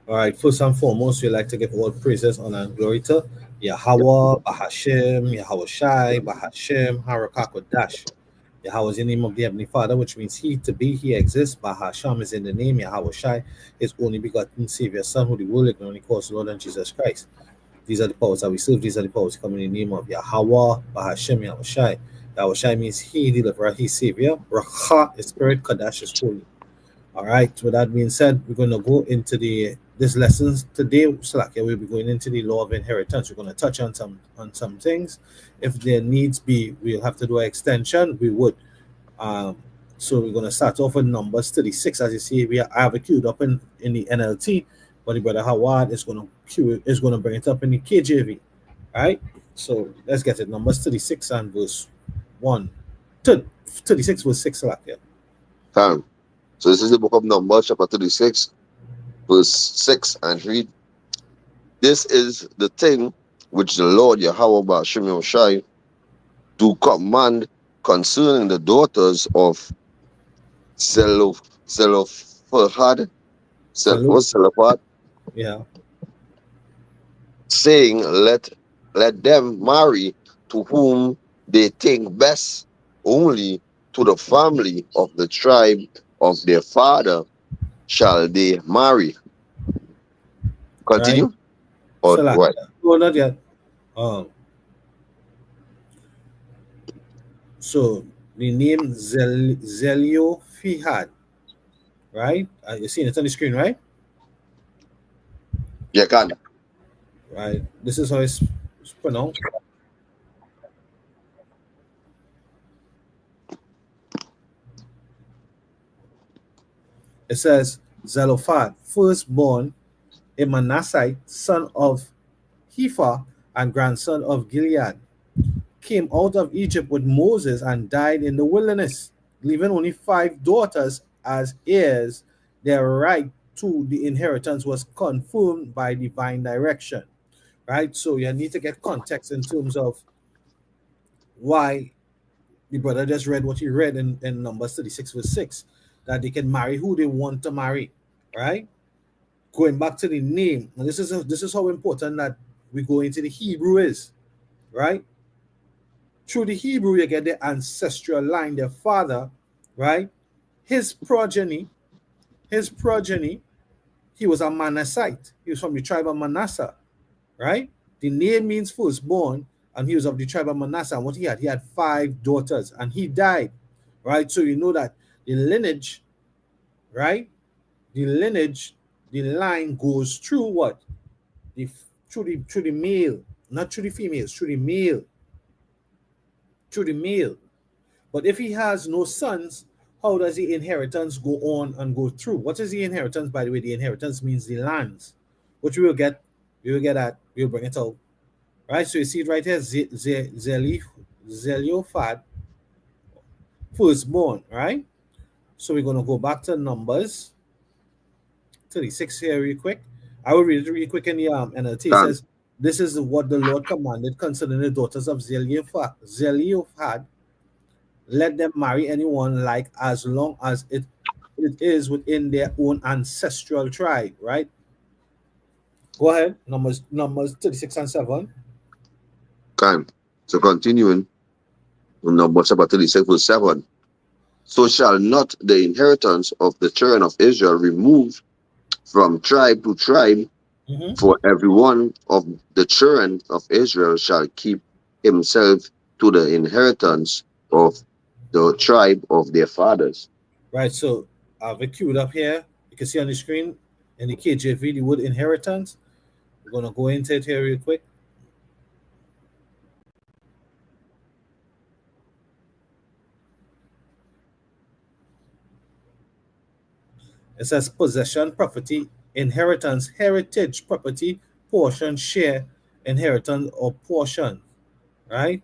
All right, first and foremost, we like to give all praises, honor, and glory to Yahweh, Bahashem, Yahweh Shai, Bahashem, Harakakodash. Yahweh is the name of the Heavenly Father, which means He to be, He exists. Bahasham is in the name, Yahweh Shai, His only begotten Savior, Son, who the world ignorantly calls Lord and Jesus Christ. These are the powers that we serve, these are the powers coming in the name of Yahweh, Bahashem, Yahweh Shai. Yahweh Shai means He, deliverer, He, Savior. Racha is Spirit, Kadash is holy. All right. With that being said, we're going to go into this lessons today. Slakia, we'll be going into the law of inheritance. We're going to touch on some things. If there needs be, we'll have to do an extension. We would. Um, so we're going to start off with Numbers 36. As you see, I have it queued up in the NLT, but the brother Howard is going to bring it up in the KJV. All right. So let's get it. Numbers 36 and verse 1. 36 verse 6. Slakia. Fam. So this is the book of Numbers, chapter 36, verse 6, and read, "This is the thing which the Lord Yahweh Ba'ashem Yahushai do command concerning the daughters of Zelophehad, Zelophehad, Yeah. saying, let them marry to whom they think best, only to the family of the tribe of their father shall they marry." Continue? Right. Or Slakia. what? No, not yet. So the name Zeliophehad, right? You're seeing it on the screen, right? You can. Right. This is how it's pronounced. It says Zelophehad, firstborn, a Manassite, son of Hepher and grandson of Gilead, came out of Egypt with Moses and died in the wilderness, leaving only 5 daughters as heirs. Their right to the inheritance was confirmed by divine direction. Right? So you need to get context in terms of why the brother just read what he read in Numbers 36, verse 6, that they can marry who they want to marry. Right? Going back to the name, and this is how important that we go into the Hebrew is, right? Through the Hebrew, you get the ancestral line, their father, right? His progeny, he was a Manassite. He was from the tribe of Manasseh, right? The name means firstborn, and he was of the tribe of Manasseh. And what he had 5 daughters, and he died, right? So you know that the lineage, right? The line goes through what? Through the male, not through the females, through the male. Through the male. But if he has no sons, how does the inheritance go on and go through? What is the inheritance, by the way? The inheritance means the lands, which we will get at, we'll bring it out. Right? So you see it right here, Zelophehad, firstborn, right? So we're going to go back to Numbers 36 here real quick. I will read it really quick in the NLT. It says, "This is what the Lord commanded concerning the daughters of Zelophehad. Let them marry anyone like as long as it is within their own ancestral tribe," right? Go ahead. Numbers 36 and 7. Can. So continuing, Numbers chapter 36, verse 7. "So shall not the inheritance of the children of Israel remove from tribe to tribe, for every one of the children of Israel shall keep himself to the inheritance of the tribe of their fathers." Right. So I've queued up here. You can see on the screen in the KJV the word inheritance. We're gonna go into it here real quick. It says possession, property, inheritance, heritage, property, portion, share, inheritance, or portion. Right?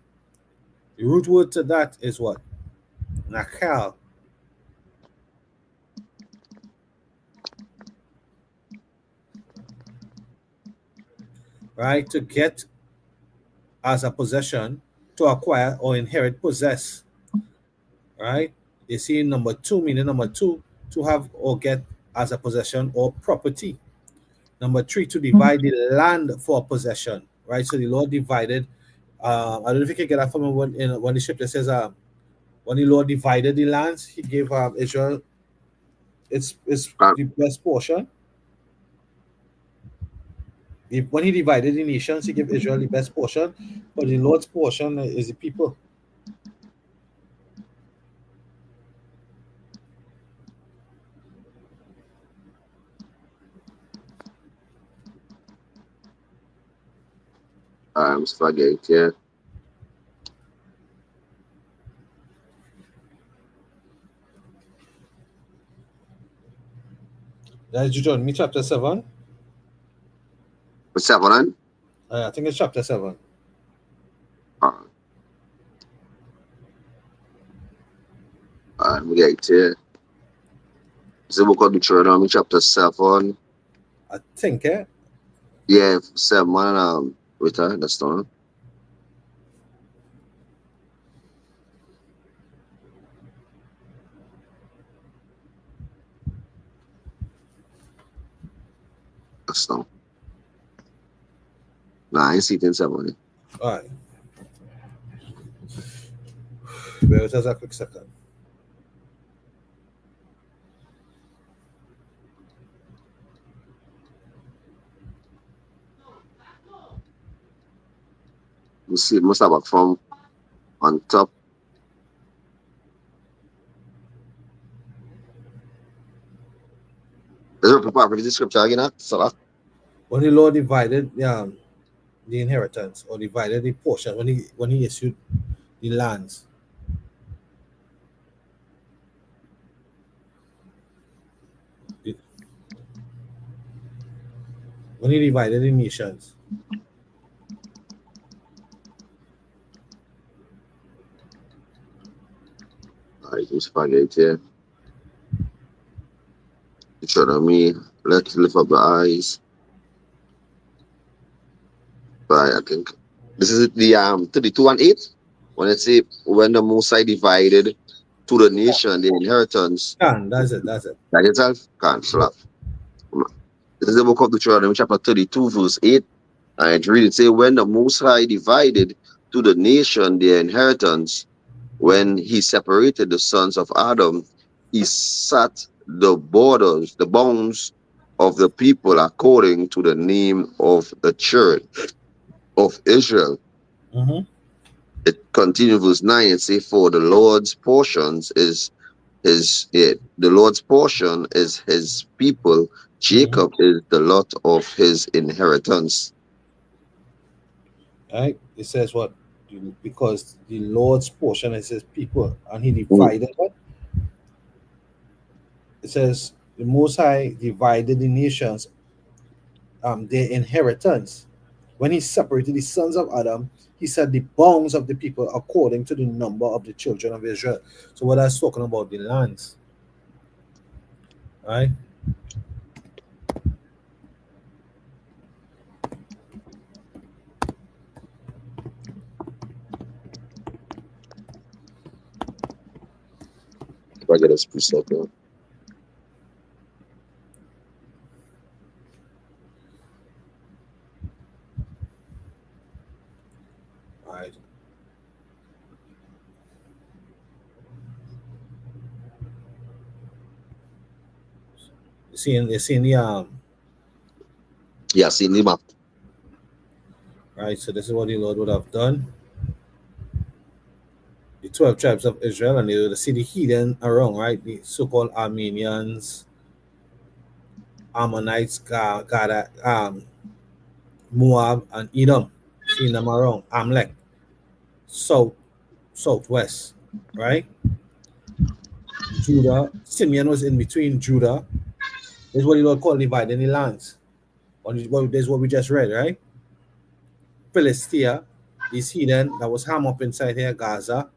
The root word to that is what? Nakal. Right? To get as a possession, to acquire or inherit, possess. Right? You see number 2, meaning number 2, to have or get as a possession or property. Number 3, to divide the land for possession, right? So the Lord divided. I don't know if you can get that from when the scripture says, when the Lord divided the lands, He gave Israel its Con. the best portion. When He divided the nations, He gave Israel the best portion, but the Lord's portion is the people. Spaghetti, yeah. That's Deuteronomy chapter 7. What's happening? I think it's chapter 7. Spaghetti. It's the book of Deuteronomy, chapter 7. I think, Yeah, 7. Wait, that's the one. That's the one. Nah, I see it in 7. All right. Bear with us a quick second. You see, it must have a from on top. Is there a people read the scripture again? So When the Lord divided the inheritance, or divided the portion, when he issued the lands. When He divided the nations. Alright, spaghetti. Deuteronomy, let's lift up the eyes. Right, I think this is the 32:8. When it say when the Mosai divided to the nation the inheritance, That's it. that itself can't slap. This is the book of Deuteronomy, chapter 32, verse 8. And it reads, say, when the Most High divided to the nation their inheritance, when He separated the sons of Adam, He set the borders, the bounds of the people according to the name of the church of Israel. Mm-hmm. It continues verse 9 and say, for the Lord's portions is the Lord's portion is His people. Jacob is the lot of His inheritance. Right? It says what? Because the Lord's portion is His people, and He divided what? It says the Most High divided the nations, their inheritance. When He separated the sons of Adam, He set the bounds of the people according to the number of the children of Israel. So what that's talking about the lands. Right? If I get a spruce up there. Right. You seeing the Yeah, see the map. Right, so this is what the Lord would have done. The 12 tribes of Israel, and they would see the heathen around, right? The so-called Armenians, Ammonites, Gad, Moab, and Edom. Seeing them around. Amalek, southwest, right? Judah. Simeon was in between Judah. This is what the Lord called dividing the lands. This is what we just read, right? Philistia, this heathen that was ham up inside here, Gaza.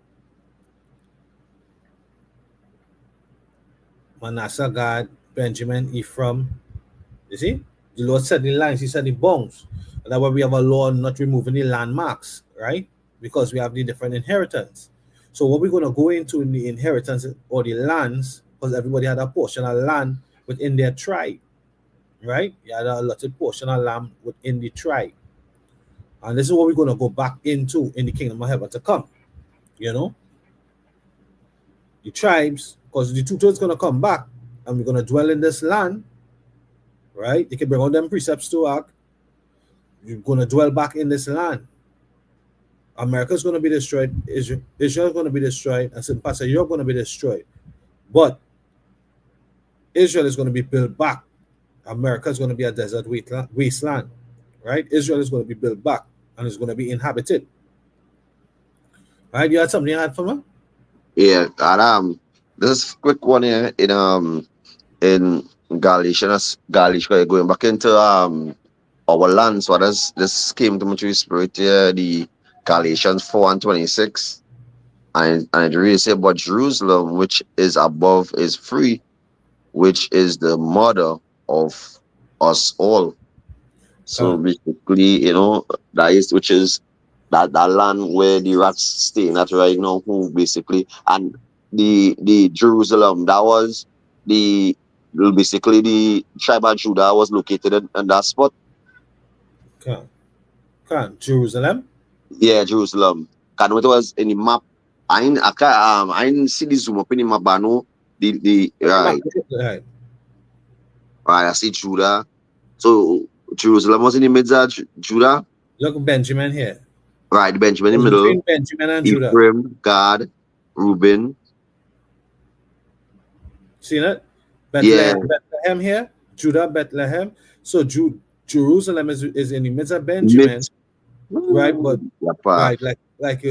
Manasseh, Gad, Benjamin, Ephraim. You see? The Lord set the lines, He set the bounds. And that's why we have a law not removing the landmarks, right? Because we have the different inheritance. So what we're going to go into in the inheritance or the lands, because everybody had a portion of land within their tribe. right? You had a allotted portion of land within the tribe. And this is what we're going to go back into in the kingdom of heaven to come. You know, the tribes, because the two-thirds going to come back and we're going to dwell in this land, right? They can bring all them precepts to Ark. You're going to dwell back in this land. America's going to be destroyed. Israel's going to be destroyed. And certain parts of Europe going to be destroyed. But Israel is going to be built back. America is going to be a desert wasteland, right? Israel is going to be built back and it's going to be inhabited. Right? You had something you had for me? Yeah, and this quick one here in Galatians, going back into our land. So this came to my spirit here, the Galatians 4:26. And it really say, but Jerusalem, which is above, is free, which is the mother of us all. So basically, that is which is that land where the rats staying at right now, who basically, and the Jerusalem, that was basically the tribe of Judah was located in that spot. Jerusalem? Yeah, Jerusalem. Can it was in the map. I didn't see the zoom up in the map, but I know the right. Right, I see Judah. So Jerusalem was in the midst of Judah. Look, Benjamin here. Right, Benjamin in the middle. Between Benjamin and Judah. Ephraim, Gad, Reuben. See that? Bethlehem here. Judah, Bethlehem. So Jerusalem is in the midst of Benjamin. Right, but right, like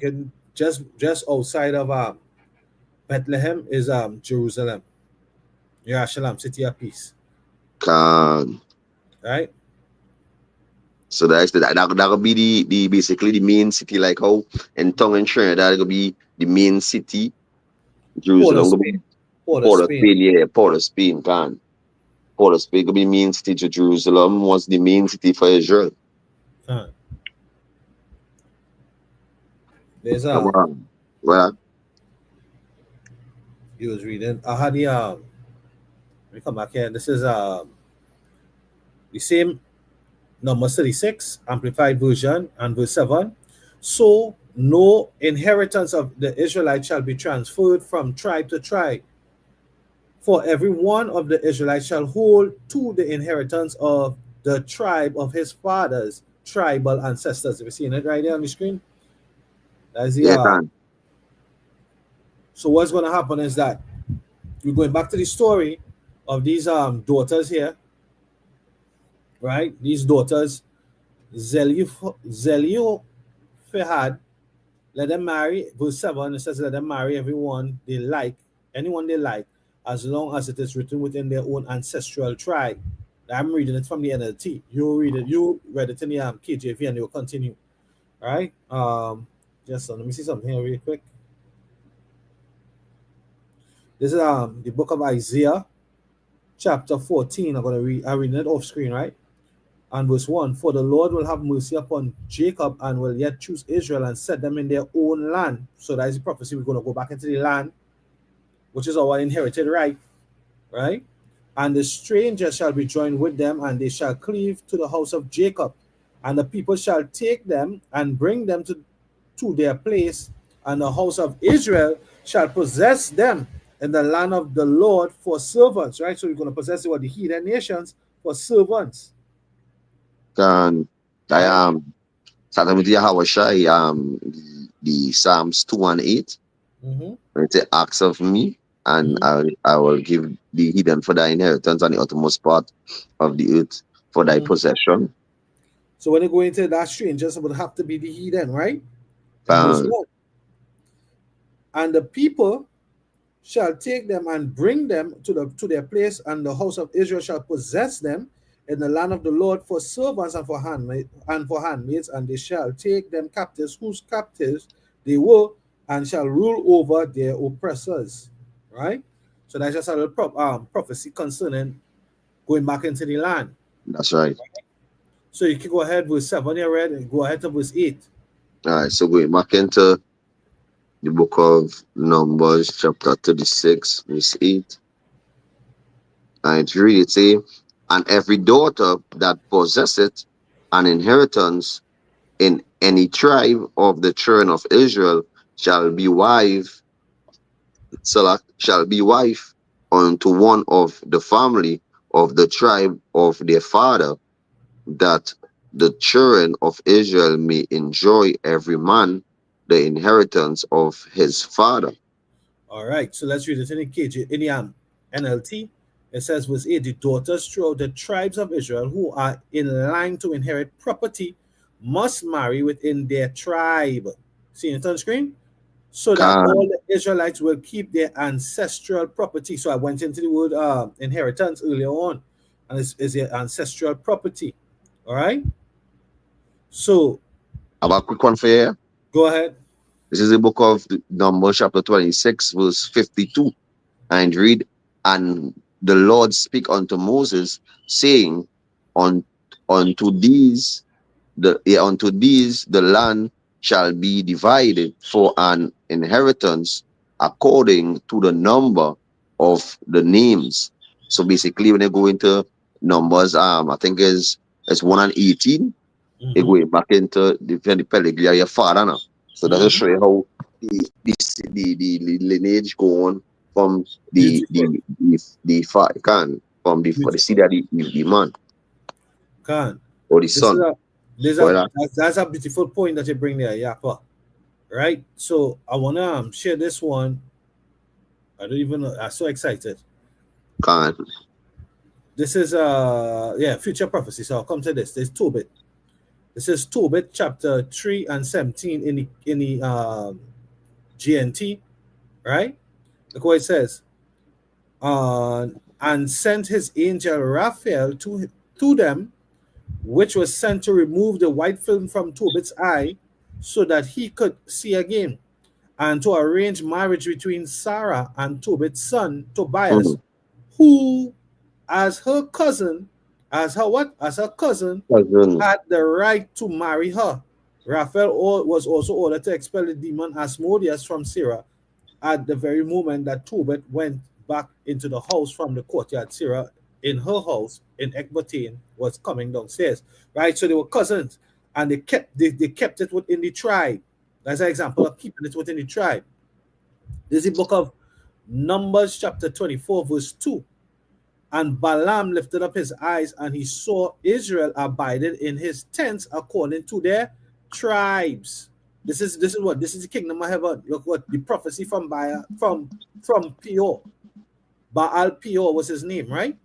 in just outside of Bethlehem is Jerusalem. Yerushalayim, city of peace. Right. So that would be the basically the main city, like how in Tongue and Trinidad that would be the main city. Jerusalem Port of Spain, yeah, Port of Spain, Port of Spain could be main city to Jerusalem was the main city for Israel. There's well, he was reading. I had the let me come back here. This is the same number 36, amplified version, and verse 7. So no inheritance of the Israelites shall be transferred from tribe to tribe. For every one of the Israelites shall hold to the inheritance of the tribe of his fathers, tribal ancestors. Have you seen it right there on the screen? That's the So what's going to happen is that we're going back to the story of these daughters here, right? These daughters, Zelophehad, let them marry. Verse 7, it says, let them marry anyone they like, as long as it is written within their own ancestral tribe. I'm reading it from the NLT. You read it in the KJV, and you'll continue. All right. Just let me see something here really quick. This is the book of Isaiah, chapter 14. I'm reading it off screen, right? And verse 1, for the Lord will have mercy upon Jacob and will yet choose Israel and set them in their own land. So that is the prophecy. We're going to go back into the land, which is our inherited right? And the stranger shall be joined with them, and they shall cleave to the house of Jacob. And the people shall take them and bring them to their place, and the house of Israel shall possess them in the land of the Lord for servants, right? So we're going to possess the heathen nations for servants. Starting with Yahushua, the Psalms 2 and 8. It's acts of me, and I will give the heathen for thy inheritance and the uttermost part of the earth for thy possession. So when you go into that strangers, it would have to be the heathen, right? And the people shall take them and bring them to their place, and the house of Israel shall possess them in the land of the Lord for servants and for handmaids, and they shall take them captives, whose captives they were, and shall rule over their oppressors. Right? So that's just a little prophecy concerning going back into the land. That's right. So you can go ahead, verse 7 you read, and go ahead to verse 8. All right, so going back into the book of Numbers, chapter 36, verse 8. And it really say, And every daughter that possesseth an inheritance in any tribe of the children of Israel shall be wife, shall be wife unto one of the family of the tribe of their father, that the children of Israel may enjoy every man the inheritance of his father. All right, so let's read it in the KJ, in the NLT. It says, verse 8, the daughters throughout the tribes of Israel who are in line to inherit property must marry within their tribe. See it on screen? So that Can, all the Israelites will keep their ancestral property. So I went into the word inheritance earlier on, and it's their ancestral property. All right? So I have a quick one for you. go ahead. This is the book of Numbers, chapter 26, verse 52. And read, and the Lord speak unto Moses, saying, On unto these the land shall be divided for an inheritance according to the number of the names. So basically, when they go into Numbers, I think it's 1 and 18, it Mm-hmm. going back into the pedigree of your father now. So that will Mm-hmm. show you how the lineage go on from Beautiful. the seed of the man Can. or the This is son. a there's Or a that that's a beautiful point that you bring there, Yapa. Right? So I wanna share this one. I don't even know. I'm so excited. can This is future prophecy. So I'll come to this. There's Tobit. This is Tobit chapter 3 and 17 in the GNT, right? Look what it says. And sent his angel Raphael to them, which was sent to remove the white film from Tobit's eye so that he could see again, and to arrange marriage between Sarah and Tobit's son Tobias, mhm. who, as her cousin, as her what? As her cousin, Cousin. had the right to marry her. Raphael was also ordered to expel the demon Asmodeus from Sarah at the very moment that Tobit went back into the house from the courtyard. Sarah, in her house in Ecbatane, was coming downstairs. Right? So they were cousins, and they kept it within the tribe. That's an example of keeping it within the tribe. This is the book of Numbers, chapter 24, verse 2. And Balaam lifted up his eyes, and he saw Israel abided in his tents according to their tribes. This is what this is the kingdom of heaven. Look what the prophecy from Peor. Baal Peor was his name, right?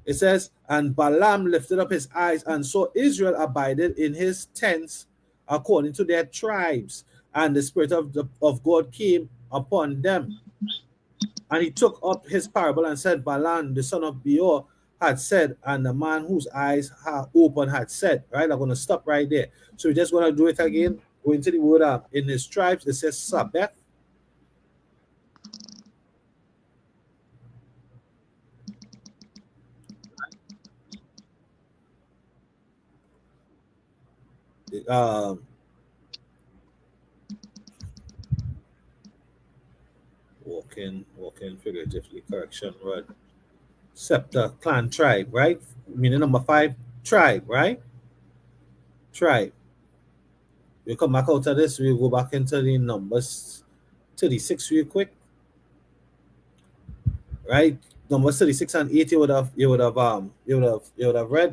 It says, and Balaam lifted up his eyes and saw Israel abided in his tents according to their tribes, and the spirit of God came upon them. And he took up his parable and said, Balaam, the son of Beor, had said, and the man whose eyes are open had said, right? I'm going to stop right there. So we're just going to do it again. Go into the word in his tribes. It says Sabbath. Walking figuratively, correction, word. Scepter, clan, tribe, right? Meaning number 5, tribe, right? Tribe. We come back out of this, we go back into the Numbers 36 real quick, right? Numbers 36 and 8, you would have read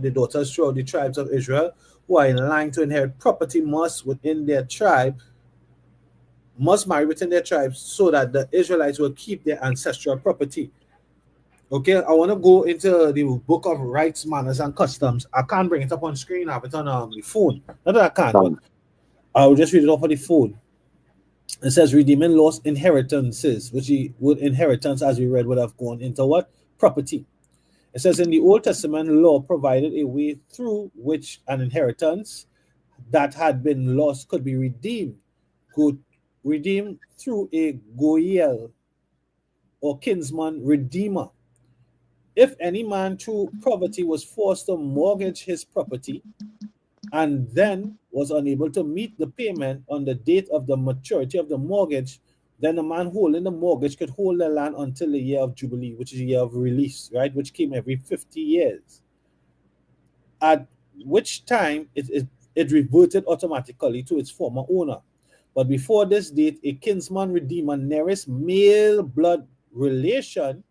the daughters throughout the tribes of Israel who are in line to inherit property must marry within their tribes so that the Israelites will keep their ancestral property. Okay, I want to go into the book of rights, manners, and customs. I can't bring it up on screen. I have it on the phone. Not that I can't, but Can. I'll just read it off of the phone. It says redeeming lost inheritances, which would inheritance, as we read, would have gone into what? Property. It says in the Old Testament, law provided a way through which an inheritance that had been lost could be redeemed through a goyel or kinsman redeemer. If any man through poverty was forced to mortgage his property and then was unable to meet the payment on the date of the maturity of the mortgage, then the man holding the mortgage could hold the land until the year of Jubilee, which is the year of release, right? Which came every 50 years. at which time it reverted automatically to its former owner. But before this date, a kinsman redeemer, nearest male blood relation,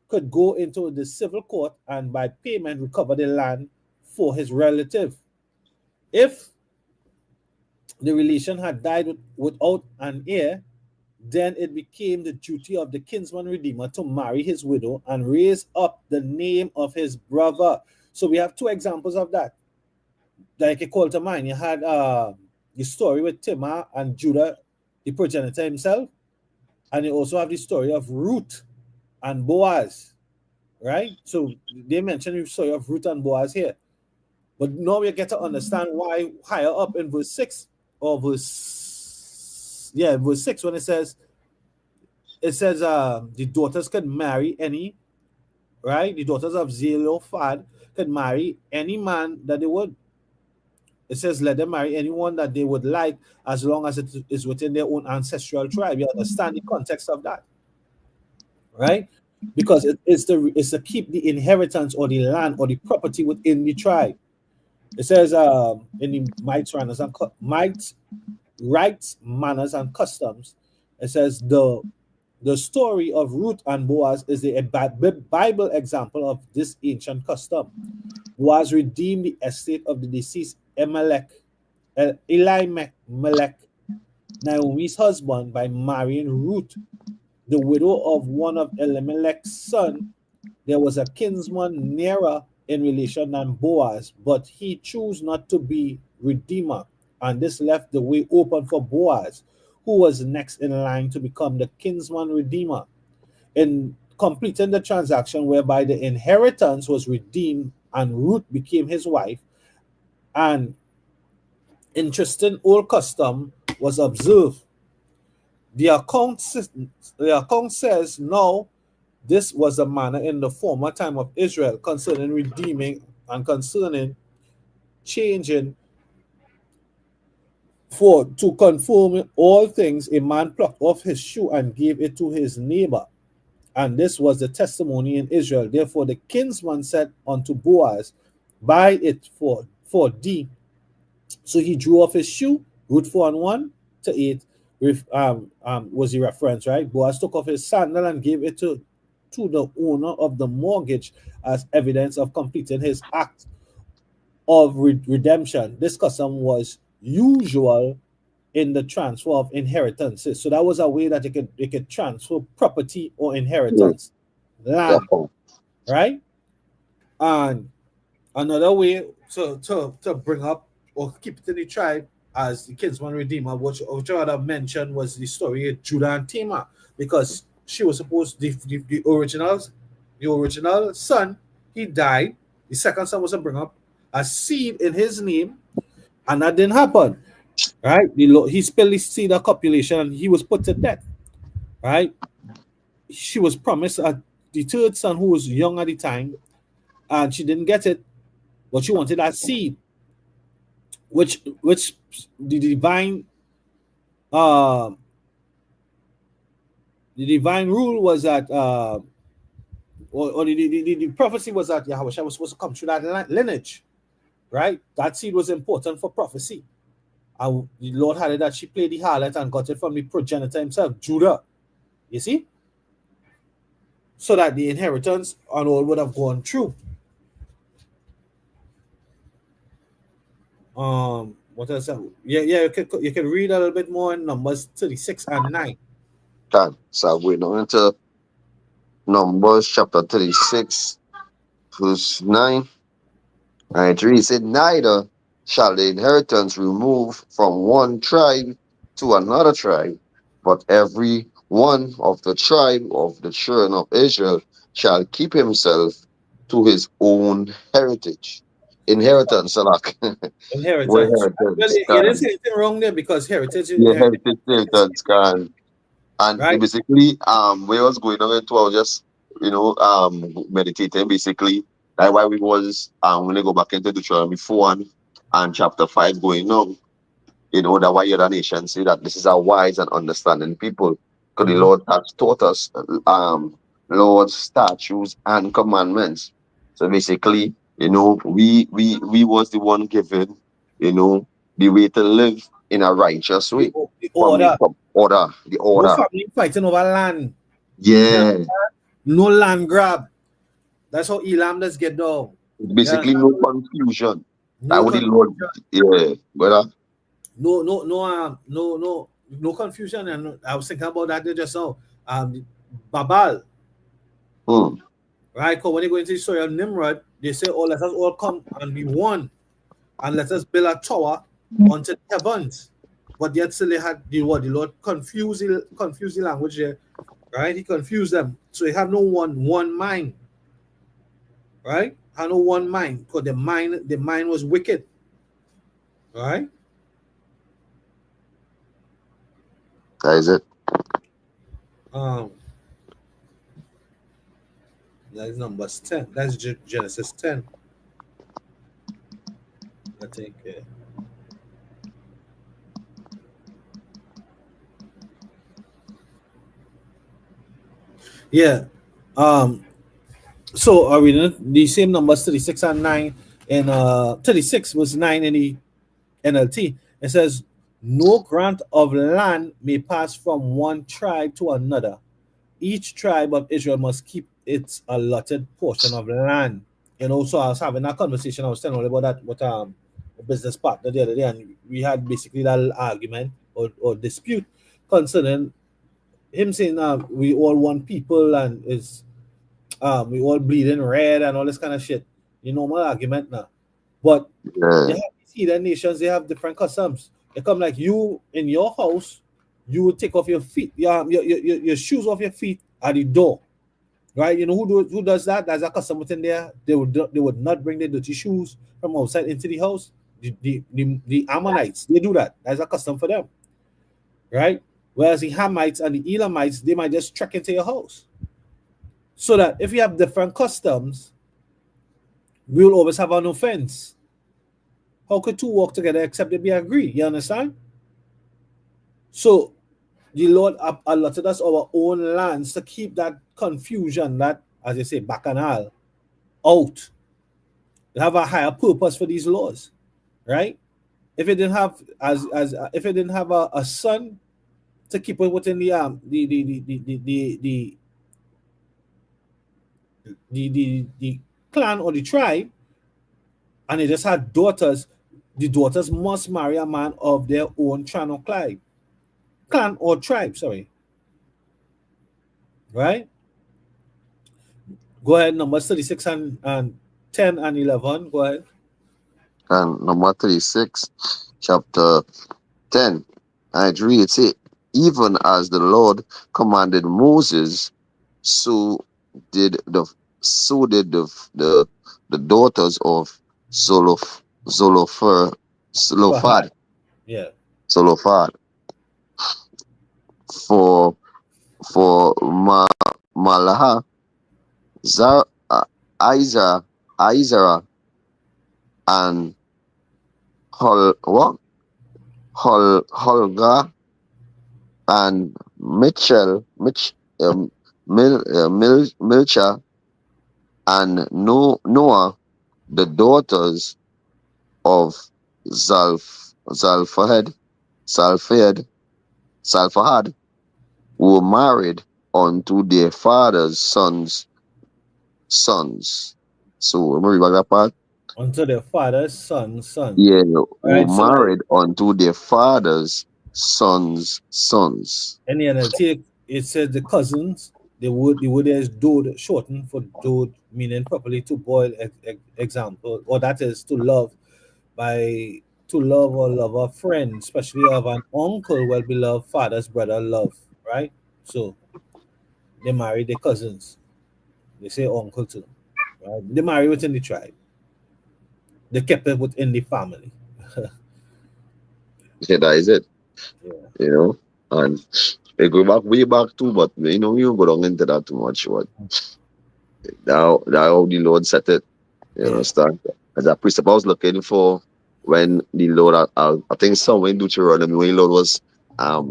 could go into the civil court and by payment recover the land for his relative. If the relation had died without an heir, then it became the duty of the kinsman redeemer to marry his widow and raise up the name of his brother. So we have two examples of that I can call to mind. You had the story with Tamar and Judah, the progenitor himself, and you also have the story of Ruth and Boaz, right? So they mentioned the story of Ruth and Boaz here. But now we get to understand why higher up in verse 6 or verse 6 when it says the daughters could marry any, right? The daughters of Zelophehad could marry any man that they would. It says let them marry anyone that they would like as long as it is within their own ancestral tribe. You understand the context of that, right? Because it's to keep the inheritance or the land or the property within the tribe. It says in the rights, manners, and customs. It says the story of Ruth and Boaz is a Bible example of this ancient custom. Boaz redeemed the estate of the deceased Elimelech, Naomi's husband, by marrying Ruth, the widow of one of Elimelech's sons. There was a kinsman nearer in relation than Boaz, but he chose not to be redeemer, and this left the way open for Boaz, who was next in line to become the kinsman redeemer. In completing the transaction whereby the inheritance was redeemed and Ruth became his wife, an interesting old custom was observed. The account says, now this was a manner in the former time of Israel concerning redeeming and concerning changing for to conform all things. A man plucked off his shoe and gave it to his neighbor, and this was the testimony in Israel. Therefore the kinsman said unto Boaz, buy it for thee. So he drew off his shoe. Ruth 4:1 to 8 was the reference, right? Boaz took off his sandal and gave it to the owner of the mortgage as evidence of completing his act of redemption. This custom was usual in the transfer of inheritances. So that was a way that they could transfer property or inheritance, land, right? And another way to bring up or keep it in the tribe as the kinsman redeemer, which I had mentioned, was the story of Judah and Tamar, because she was supposed the original son, he died. The second son was to bring up a seed in his name, and that didn't happen, right? He spilled his seed of copulation and he was put to death, right? She was promised the third son who was young at the time, and she didn't get it, but she wanted that seed, which the divine rule was that or the prophecy was that Yahweh was supposed to come through that lineage, right? That seed was important for prophecy. And the Lord had it that she played the harlot and got it from the progenitor himself, Judah. You see? So that the inheritance and all would have gone through. What else? You can read a little bit more in Numbers 36 and 9. Okay, so we're now into Numbers chapter 36, verse 9. And it reads, neither shall the inheritance remove from one tribe to another tribe, but every one of the tribe of the children of Israel shall keep himself to his own heritage. Inheritance, Inheritance. Well, you didn't say anything wrong there, because heritage is inheritance can. And right? basically, where I was going on into, I was just, meditating basically. That's why we was when I go back into Deuteronomy 4 and chapter 5 going on, that why other nations say that this is a wise and understanding people. Because the Lord has taught us Lord's statutes and commandments. So basically, You know, we was the one given, you know, the way to live in a righteous way. The Family order. order, the No order. family fighting over land. Yeah. No land grab. That's how Elamdas get down. Yeah. Basically no confusion. That No would the Lord, confusion. yeah, brother. No confusion. And I was thinking about that there just now. Babal, Hmm. right? Because when you go into the story of Nimrod, they say, "Oh, let us all come and be one, and let us build a tower unto the heavens." But yet still they had the what? The Lord confused the language there, right? He confused them, so they have no one mind, right? Had no one mind because the mind was wicked, right? That is it. Um, that is Numbers 10. That's Genesis 10. I think. Yeah. Um. So are we the same numbers 36 and 9 and 36 was 9 in the NLT. It says no grant of land may pass from one tribe to another. Each tribe of Israel must keep its allotted portion of land. And also I was having that conversation. I was telling you about that with a business partner the other day, and we had basically that argument or dispute concerning him saying we all want people and is we all bleeding red and all this kind of shit. The normal argument now. But Yeah. you have these heathen nations, they have different customs. They come like you in your house, you would take off your feet, your shoes off your feet at the door. Right? You know who does that? There's a custom within there. They would not bring their dirty shoes from outside into the house. The Ammonites, they do that. That's a custom for them. Right? Whereas the Hamites and the Elamites, they might just trek into your house. So that if you have different customs, we will always have an offense. How could two walk together except they be agree? You understand? So the Lord allotted us our own lands to keep that confusion, that, as they say, bacchanal, out. They have a higher purpose for these laws, right? If it didn't have as if it didn't have a son to keep it within the clan or the tribe, and they just had daughters, the daughters must marry a man of their own clan or tribe, sorry. Right? Go ahead, numbers 36 and 10 and 11. Go ahead. And number 36, chapter 10. And it reads it, even as the Lord commanded Moses, so did the daughters of Zolophad, Yeah. Zolophad, for Malaha, Izara, and Holga, and Milcha, and Noah, the daughters of Zalphahad, were married unto their father's sons. So remember that part? Unto their father's son. Yeah, were Right. So like married unto their father's sons. any NLT, it says the cousins, the word is dode, shortened for dode, meaning properly to boil example, or that is to love by to love or love a friend, especially of an uncle, well beloved father's brother love, right? So they marry their cousins. They say uncle too. Right? They marry within the tribe. They kept it within the family. Yeah, that is it. Yeah. You know, and we go back way back too, but we don't go down into that too much. What that how the Lord set it. You Yeah. understand? As a priest, I was looking for when the Lord, I think somewhere in Deuteronomy, when the Lord was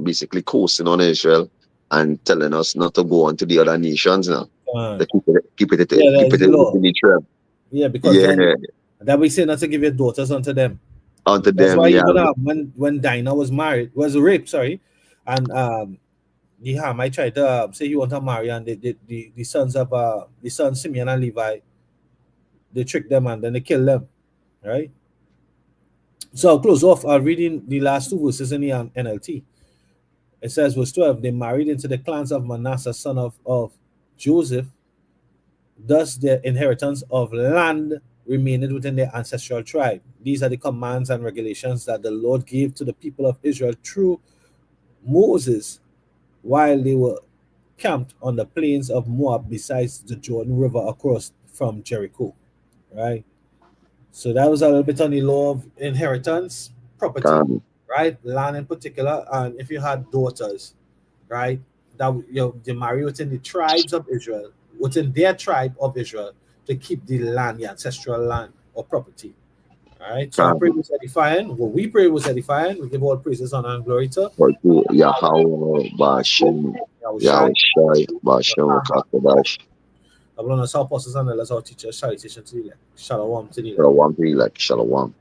basically coasting on Israel and telling us not to go on to the other nations now. Uh, To keep it yeah, that's the within law. the tribe. Yeah, because Yeah, then that we say not to give your daughters unto them. onto That's them. why Yeah, even when Dinah was raped, sorry, and the Hamite tried to say he want to marry, and the sons of the sons Simeon and Levi, they tricked them and then they killed them, right? So I'll close off reading the last two verses in the NLT. It says, verse 12, they married into the clans of Manasseh, son of Joseph. Thus, their inheritance of land remained within their ancestral tribe. These are the commands and regulations that the Lord gave to the people of Israel through Moses while they were camped on the plains of Moab besides the Jordan River across from Jericho. Right? So that was a little bit on the law of inheritance, property, right? Land in particular. And if you had daughters, right, that they marry within the tribes of Israel, within their tribe of Israel, to keep the land, the ancestral land or property. All right. So I pray it was edifying. What we pray was edifying. We give all praises, honor, and glory to Yahweh, Bashem, Yahushai. Yahweh Shai, Bashem, Kakadash, I will honor our apostles and elders, our teachers, salutation to the elect. Shalom to the elect. Shalom, Shalom.